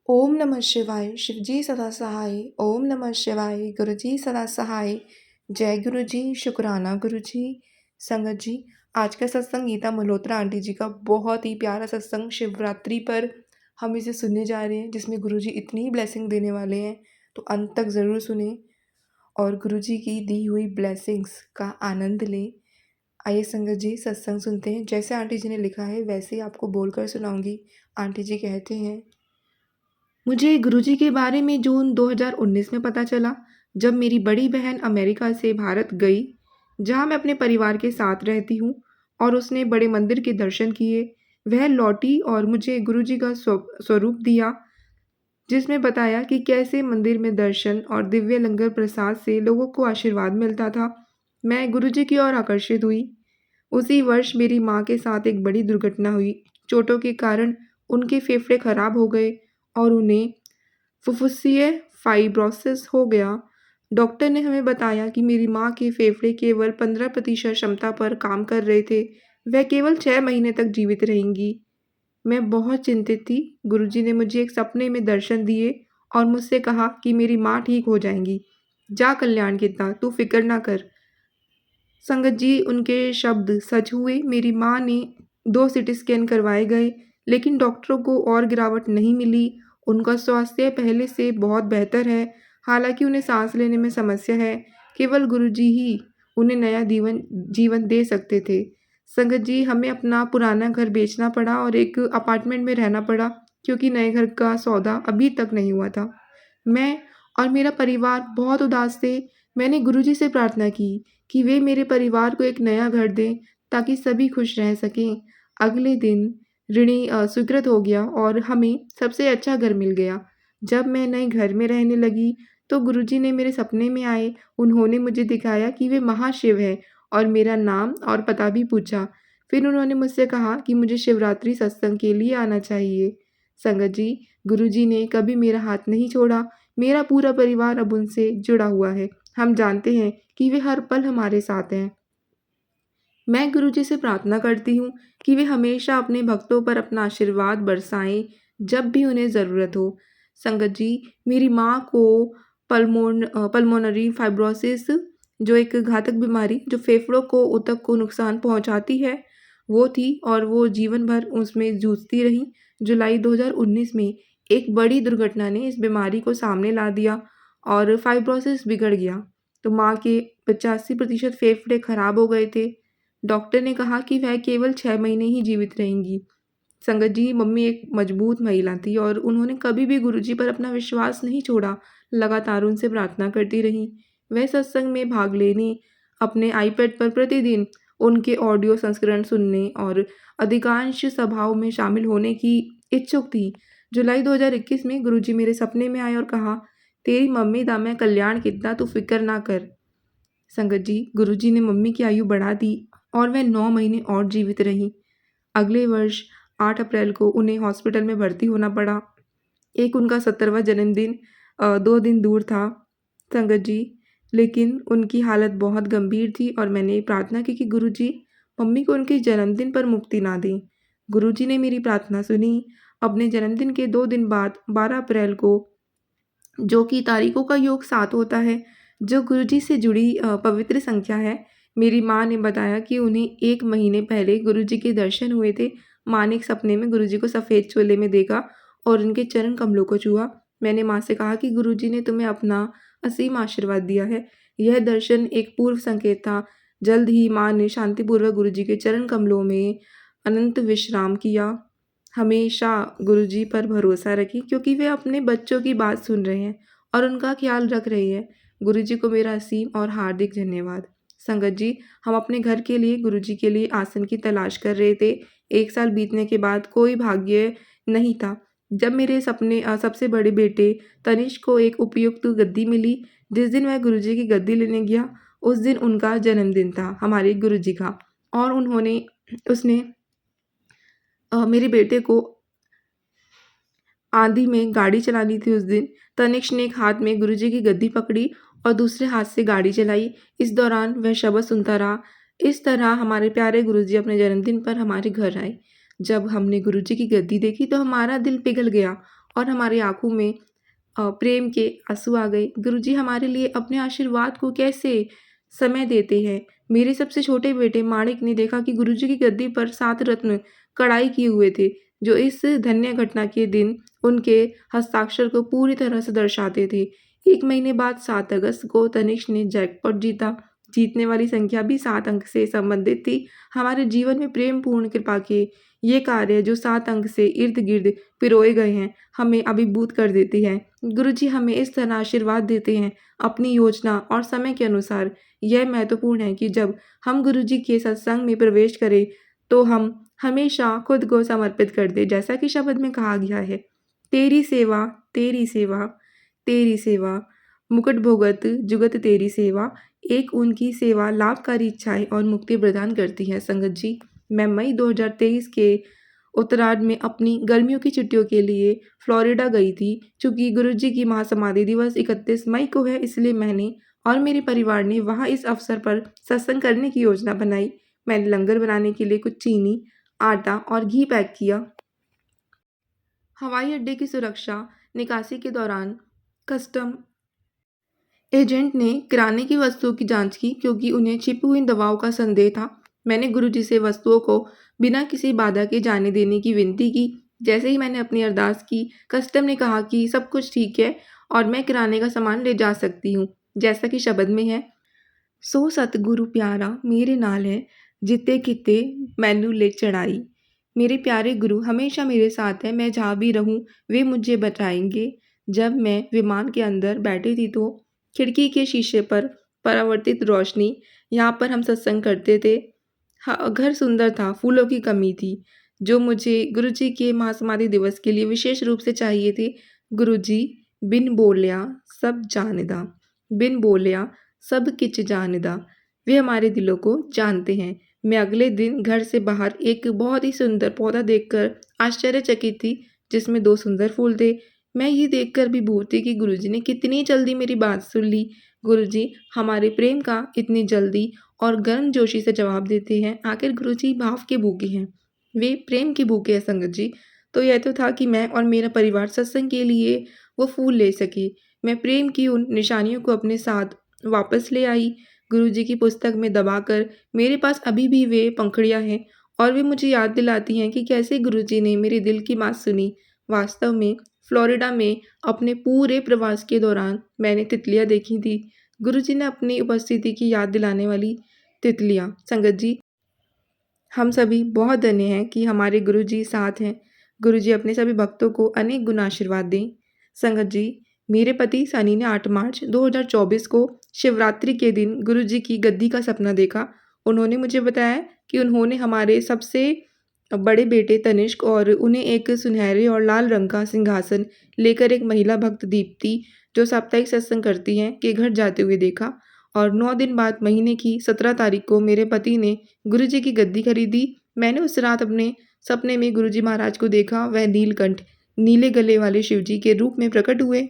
ओम नमः शिवाय। शिवजी सदा सहाय। ओम नमः शिवाय। गुरुजी सदा सहाय। जय गुरुजी। शुक्राना गुरुजी। संगत जी, आज का सत्संग गीता मल्होत्रा आंटी जी का बहुत ही प्यारा सत्संग शिवरात्रि पर हम इसे सुनने जा रहे हैं, जिसमें गुरुजी इतनी ब्लेसिंग देने वाले हैं, तो अंत तक ज़रूर सुने और गुरुजी की दी हुई ब्लेसिंग्स का आनंद लें। आइए संगत जी, सत्संग सुनते हैं। जैसे आंटी जी ने लिखा है वैसे ही आपको बोलकर सुनाऊंगी। आंटी जी कहते हैं, मुझे गुरुजी के बारे में जून 2019 में पता चला, जब मेरी बड़ी बहन अमेरिका से भारत गई, जहां मैं अपने परिवार के साथ रहती हूँ, और उसने बड़े मंदिर के दर्शन किए। वह लौटी और मुझे गुरुजी का स्वरूप दिया, जिसमें बताया कि कैसे मंदिर में दर्शन और दिव्य लंगर प्रसाद से लोगों को आशीर्वाद मिलता था। मैं गुरुजी की ओर आकर्षित हुई। उसी वर्ष मेरी माँ के साथ एक बड़ी दुर्घटना हुई। चोटों के कारण उनके फेफड़े खराब हो गए और उन्हें फुफ्फुसीय फाइब्रोसिस हो गया। डॉक्टर ने हमें बताया कि मेरी माँ के फेफड़े केवल 15% क्षमता पर काम कर रहे थे। वह केवल 6 महीने तक जीवित रहेंगी। मैं बहुत चिंतित थी। गुरुजी ने मुझे एक सपने में दर्शन दिए और मुझसे कहा कि मेरी माँ ठीक हो जाएंगी। जा कल्याण कितना, तू फिक्र ना कर। संगत जी, उनके शब्द सच हुए। मेरी माँ ने 2 सीटी स्कैन करवाए गए, लेकिन डॉक्टरों को और गिरावट नहीं मिली। उनका स्वास्थ्य पहले से बहुत बेहतर है। हालांकि उन्हें सांस लेने में समस्या है। केवल गुरुजी ही उन्हें नया जीवन जीवन दे सकते थे। संगत जी, हमें अपना पुराना घर बेचना पड़ा और एक अपार्टमेंट में रहना पड़ा, क्योंकि नए घर का सौदा अभी तक नहीं हुआ था। मैं और मेरा परिवार बहुत उदास थे। मैंने गुरुजी से प्रार्थना की कि वे मेरे परिवार को एक नया घर दें, ताकि सभी खुश रह सकें। अगले दिन ऋणी स्वीकृत हो गया और हमें सबसे अच्छा घर मिल गया। जब मैं नए घर में रहने लगी, तो गुरुजी ने मेरे सपने में आए। उन्होंने मुझे दिखाया कि वे महाशिव है और मेरा नाम और पता भी पूछा। फिर उन्होंने मुझसे कहा कि मुझे शिवरात्रि सत्संग के लिए आना चाहिए। संगत जी, गुरुजी ने कभी मेरा हाथ नहीं छोड़ा। मेरा पूरा परिवार अब उनसे जुड़ा हुआ है। हम जानते हैं कि वे हर पल हमारे साथ हैं। मैं गुरुजी से प्रार्थना करती हूँ कि वे हमेशा अपने भक्तों पर अपना आशीर्वाद बरसाएं, जब भी उन्हें ज़रूरत हो। संगत जी, मेरी माँ को पल्मोनरी फाइब्रोसिस, जो एक घातक बीमारी जो फेफड़ों को ऊतक को नुकसान पहुँचाती है, वो थी और वो जीवन भर उसमें जूझती रही। जुलाई 2019 में एक बड़ी दुर्घटना ने इस बीमारी को सामने ला दिया और फाइब्रोसिस बिगड़ गया। तो माँ के 85% फेफड़े खराब हो गए थे। डॉक्टर ने कहा कि वह केवल 6 महीने ही जीवित रहेंगी। संगत जी, मम्मी एक मजबूत महिला थी और उन्होंने कभी भी गुरुजी पर अपना विश्वास नहीं छोड़ा। लगातार उनसे प्रार्थना करती रहीं। वह सत्संग में भाग लेने, अपने आईपैड पर प्रतिदिन उनके ऑडियो संस्करण सुनने और अधिकांश सभाओं में शामिल होने की इच्छुक थी। जुलाई 2021 में गुरुजी मेरे सपने में आए और कहा, तेरी मम्मी दा मैं कल्याण कितना, तू फिक्र ना कर। संगत जी, गुरुजी ने मम्मी की आयु बढ़ा दी और वह 9 महीने और जीवित रहीं। अगले वर्ष 8 अप्रैल को उन्हें हॉस्पिटल में भर्ती होना पड़ा। एक उनका 70वां जन्मदिन 2 दिन दूर था। संगत जी, लेकिन उनकी हालत बहुत गंभीर थी और मैंने प्रार्थना की कि गुरुजी मम्मी को उनके जन्मदिन पर मुक्ति ना दें। गुरुजी ने मेरी प्रार्थना सुनी। अपने जन्मदिन के 2 दिन बाद 12 अप्रैल को, जो कि तारीखों का योग 7 होता है, जो गुरुजी से जुड़ी पवित्र संख्या है, मेरी माँ ने बताया कि उन्हें 1 महीने पहले गुरुजी के दर्शन हुए थे। माँ ने एक सपने में गुरुजी को सफ़ेद चोले में देखा और उनके चरण कमलों को छुआ। मैंने माँ से कहा कि गुरुजी ने तुम्हें अपना असीम आशीर्वाद दिया है। यह दर्शन एक पूर्व संकेत था। जल्द ही माँ ने शांतिपूर्वक गुरुजी के चरण कमलों में अनंत विश्राम किया। हमेशा गुरुजी पर भरोसा रखें, क्योंकि वे अपने बच्चों की बात सुन रहे हैं और उनका ख्याल रख रहे हैं। गुरुजी को मेरा असीम और हार्दिक धन्यवाद। संगत जी, हम अपने घर के लिए गुरुजी के लिए आसन की तलाश कर रहे थे। 1 साल बीतने के बाद कोई भाग्य नहीं था। जब मेरे सबसे बड़े बेटे तनिष्क को एक उपयुक्त गद्दी मिली, जिस दिन वह गुरुजी की गद्दी लेने गया, उस दिन उनका जन्मदिन था, हमारे गुरुजी का। और उसने मेरे बेटे को आंधी में गाड़ी चलानी थी उस दिन। तनिष्क ने एक हाथ में गुरुजी की गद्दी पकड़ी और दूसरे हाथ से गाड़ी चलाई। इस दौरान वह शब्द सुनता रहा। इस तरह हमारे प्यारे गुरुजी अपने जन्मदिन पर हमारे घर आए। जब हमने गुरुजी की गद्दी देखी तो हमारा दिल पिघल गया और हमारी आँखों में प्रेम के आँसू आ गए। गुरुजी हमारे लिए अपने आशीर्वाद को कैसे समय देते हैं। मेरे सबसे छोटे बेटे माणिक ने देखा कि गुरुजी की गद्दी पर 7 रत्न कढ़ाई किए हुए थे, जो इस धन्य घटना के दिन उनके हस्ताक्षर को पूरी तरह से दर्शाते थे। 1 महीने बाद 7 अगस्त को तनिष्क ने जैकपॉट जीता। जीतने वाली संख्या भी 7 अंक से संबंधित थी। हमारे जीवन में प्रेम पूर्ण कृपा के ये कार्य जो 7 अंक से इर्द-गिर्द पिरोए गए हैं, हमें अभिभूत कर देते हैं। गुरुजी हमें इस तरह आशीर्वाद देते हैं अपनी योजना और समय के अनुसार। यह महत्वपूर्ण है कि जब हम गुरुजी के सत्संग में प्रवेश करें तो हम हमेशा खुद को समर्पित कर दें, जैसा कि शब्द में कहा गया है, तेरी सेवा, तेरी सेवा, तेरी सेवा, मुकुट भोगत जुगत तेरी सेवा। एक उनकी सेवा लाभकारी इच्छाएं और मुक्ति प्रदान करती है। संगत जी, मैं मई 2023 के उत्तरार्ध में अपनी गर्मियों की छुट्टियों के लिए फ्लोरिडा गई थी। चूँकि गुरुजी की महासमाधि दिवस 31 मई को है, इसलिए मैंने और मेरे परिवार ने वहाँ इस अवसर पर सत्संग करने की योजना बनाई। मैंने लंगर बनाने के लिए कुछ चीनी, आटा और घी पैक किया। हवाई अड्डे की सुरक्षा निकासी के दौरान कस्टम एजेंट ने किराने की वस्तुओं की जांच की, क्योंकि उन्हें छिपी हुई दवाओं का संदेह था। मैंने गुरुजी से वस्तुओं को बिना किसी बाधा के जाने देने की विनती की। जैसे ही मैंने अपनी अरदास की, कस्टम ने कहा कि सब कुछ ठीक है और मैं किराने का सामान ले जा सकती हूँ। जैसा कि शब्द में है, सो सतगुरु प्यारा मेरे नाल है, जिते किते मैनू ले चढ़ाई। मेरे प्यारे गुरु हमेशा मेरे साथ हैं, मैं जहाँ भी रहूँ वे मुझे बचाएंगे। जब मैं विमान के अंदर बैठी थी तो खिड़की के शीशे पर परावर्तित रोशनी, यहाँ पर हम सत्संग करते थे। हाँ, घर सुंदर था, फूलों की कमी थी, जो मुझे गुरुजी के महासमाधि दिवस के लिए विशेष रूप से चाहिए थे। गुरुजी बिन बोलिया सब जानदा, बिन बोलिया सब किच जानदा। वे हमारे दिलों को जानते हैं। मैं अगले दिन घर से बाहर एक बहुत ही सुंदर पौधा देखकर आश्चर्यचकित थी, जिसमें 2 सुंदर फूल थे। मैं ये देखकर विभोर थी कि गुरुजी ने कितनी जल्दी मेरी बात सुन ली। गुरुजी हमारे प्रेम का इतनी जल्दी और गर्मजोशी से जवाब देते हैं। आखिर गुरुजी भाव के भूखे हैं, वे प्रेम के भूखे हैं संगत जी। तो यह तो था कि मैं और मेरा परिवार सत्संग के लिए वो फूल ले सके। मैं प्रेम की उन निशानियों को अपने साथ वापस ले आई। गुरुजी की पुस्तक में दबाकर मेरे पास अभी भी वे पंखुड़ियाँ हैं और वे मुझे याद दिलाती हैं कि कैसे गुरुजी ने मेरे दिल की बात सुनी। वास्तव में फ्लोरिडा में अपने पूरे प्रवास के दौरान मैंने तितलियाँ देखी थी। गुरुजी ने अपनी उपस्थिति की याद दिलाने वाली तितलियाँ। संगत जी, हम सभी बहुत धन्य हैं कि हमारे गुरुजी साथ हैं। गुरुजी अपने सभी भक्तों को अनेक गुना आशीर्वाद दें। संगत जी, मेरे पति सनी ने 8 मार्च 2024 को शिवरात्रि के दिन गुरुजी की गद्दी का सपना देखा। उन्होंने मुझे बताया कि उन्होंने हमारे सबसे बड़े बेटे तनिष्क और उन्हें एक सुनहरे और लाल रंग का सिंहासन लेकर एक महिला भक्त दीप्ति, जो साप्ताहिक सत्संग करती हैं, के घर जाते हुए देखा। और 9 दिन बाद महीने की 17 तारीख को मेरे पति ने गुरुजी की गद्दी खरीदी। मैंने उस रात अपने सपने में गुरुजी महाराज को देखा। वह नीलकंठ, नीले गले वाले शिवजी के रूप में प्रकट हुए।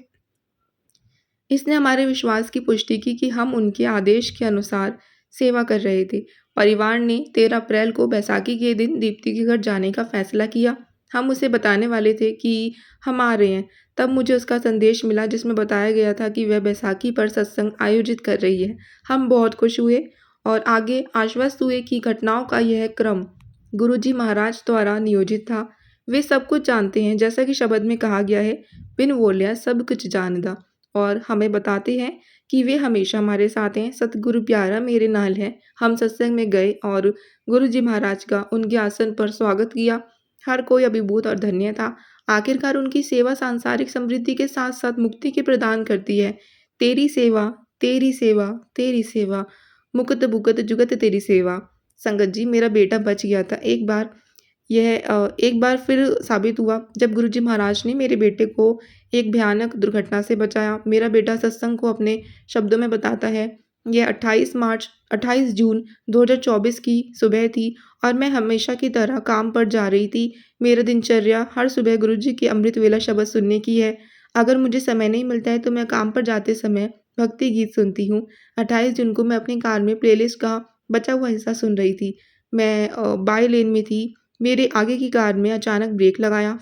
इसने हमारे विश्वास की पुष्टि की कि हम उनके आदेश के अनुसार सेवा कर रहे थे। परिवार ने 13 अप्रैल को बैसाखी के दिन दीप्ति के घर जाने का फैसला किया। हम उसे बताने वाले थे कि हम आ रहे हैं। तब मुझे उसका संदेश मिला, जिसमें बताया गया था कि वह बैसाखी पर सत्संग आयोजित कर रही है। हम बहुत खुश हुए और आगे आश्वस्त हुए कि घटनाओं का यह क्रम गुरुजी महाराज द्वारा नियोजित था। वे सब कुछ जानते हैं, जैसा कि शब्द में कहा गया है, बिन बोलिया सब कुछ जानदा। और हमें बताते हैं कि वे हमेशा हमारे साथ हैं। सतगुरु प्यारा मेरे नाल है। हम सत्संग में गए और गुरुजी महाराज का उनके आसन पर स्वागत किया। हर कोई अभिभूत और धन्य था। आखिरकार उनकी सेवा सांसारिक समृद्धि के साथ साथ मुक्ति की प्रदान करती है। तेरी सेवा, तेरी सेवा, तेरी सेवा, मुकुट भुगत जुगत तेरी सेवा। संगत जी, मेरा बेटा बच गया था। एक बार फिर साबित हुआ जब गुरुजी महाराज ने मेरे बेटे को एक भयानक दुर्घटना से बचाया। मेरा बेटा सत्संग को अपने शब्दों में बताता है, यह 28 जून 2024 की सुबह थी और मैं हमेशा की तरह काम पर जा रही थी। मेरा दिनचर्या हर सुबह गुरुजी के अमृत वेला शब्द सुनने की है। अगर मुझे समय नहीं मिलता है तो मैं काम पर जाते समय भक्ति गीत सुनती हूँ। 28 जून को मैं अपनी कार में प्लेलिस्ट का बचा हुआ हिस्सा सुन रही थी। मैं बाई लेन में थी। मेरे आगे की कार में अचानक ब्रेक लगाया,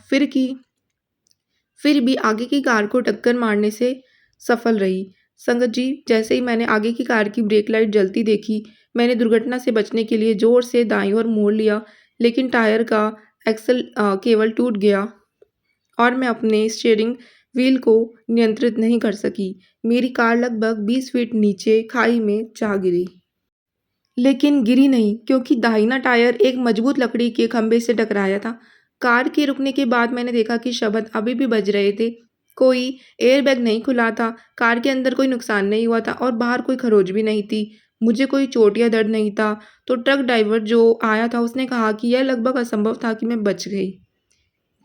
फिर भी आगे की कार को टक्कर मारने से सफल रही। संगत जी, जैसे ही मैंने आगे की कार की ब्रेक लाइट जलती देखी, मैंने दुर्घटना से बचने के लिए ज़ोर से दाईं ओर मोड़ लिया, लेकिन टायर का एक्सल केवल टूट गया और मैं अपने स्टीयरिंग व्हील को नियंत्रित नहीं कर सकी। मेरी कार लगभग 20 फीट नीचे खाई में जा गिरी। लेकिन गिरी नहीं, क्योंकि दाहिना टायर एक मजबूत लकड़ी के खंभे से टकराया था। कार के रुकने के बाद मैंने देखा कि शब्द अभी भी बज रहे थे। कोई एयरबैग नहीं खुला था, कार के अंदर कोई नुकसान नहीं हुआ था और बाहर कोई खरोच भी नहीं थी। मुझे कोई चोट या दर्द नहीं था। तो ट्रक ड्राइवर जो आया था उसने कहा कि यह लगभग असंभव था कि मैं बच गई।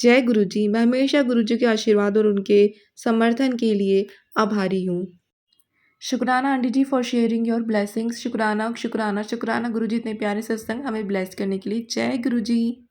जय गुरुजी। मैं हमेशा गुरुजी के आशीर्वाद और उनके समर्थन के लिए आभारी हूँ। शुक्राना aunty ji for sharing your blessings. शुक्राना शुक्राना शुक्राना गुरुजी, इतने प्यारे सत्संग हमें ब्लेस करने के लिए। जय गुरुजी।